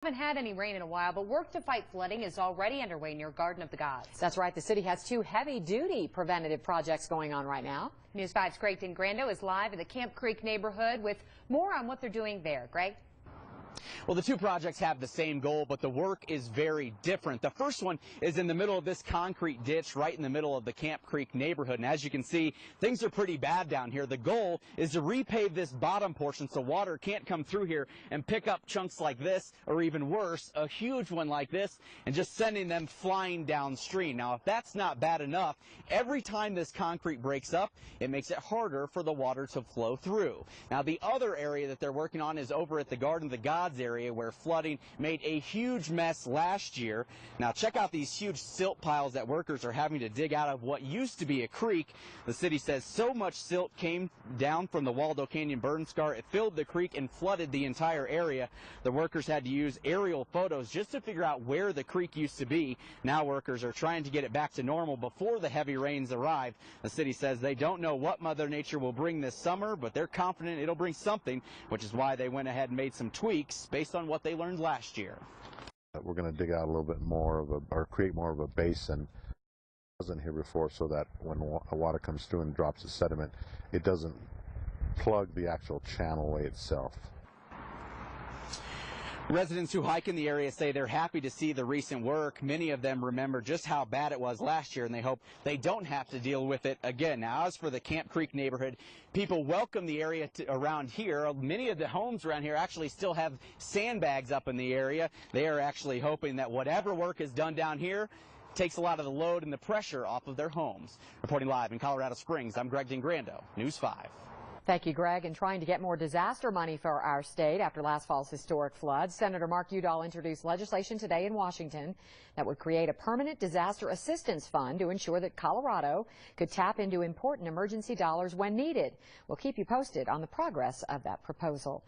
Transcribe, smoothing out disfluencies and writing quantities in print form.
Haven't had any rain in a while, but work to fight flooding is already underway near Garden of the Gods. That's right. The city has two heavy-duty preventative projects going on right now. News 5's Greg Grando is live in the Camp Creek neighborhood with more on what they're doing there. Greg? Well, the two projects have the same goal, but the work is very different. The first one is in the middle of this concrete ditch right in the middle of the Camp Creek neighborhood. And as you can see, things are pretty bad down here. The goal is to repave this bottom portion so water can't come through here and pick up chunks like this, or even worse, a huge one like this, and just sending them flying downstream. Now, if that's not bad enough, every time this concrete breaks up, it makes it harder for the water to flow through. Now, the other area that they're working on is over at the Garden of the Gods area, where flooding made a huge mess last year. Now check out these huge silt piles that workers are having to dig out of what used to be a creek. The city says so much silt came down from the Waldo Canyon burn scar, it filled the creek and flooded the entire area. The workers had to use aerial photos just to figure out where the creek used to be. Now workers are trying to get it back to normal before the heavy rains arrive. The city says they don't know what Mother Nature will bring this summer, but they're confident it'll bring something, which is why they went ahead and made some tweaks based on what they learned last year. We're going to dig out a little bit more of or create more of a basin. It wasn't here before, so that when water comes through and drops the sediment, it doesn't plug the actual channelway itself. Residents who hike in the area say they're happy to see the recent work. Many of them remember just how bad it was last year, and they hope they don't have to deal with it again. Now, as for the Camp Creek neighborhood, people welcome the area around here. Many of the homes around here actually still have sandbags up in the area. They are actually hoping that whatever work is done down here takes a lot of the load and the pressure off of their homes. Reporting live in Colorado Springs, I'm Greg Grando, News 5. Thank you, Greg. And trying to get more disaster money for our state after last fall's historic floods, Senator Mark Udall introduced legislation today in Washington that would create a permanent disaster assistance fund to ensure that Colorado could tap into important emergency dollars when needed. We'll keep you posted on the progress of that proposal.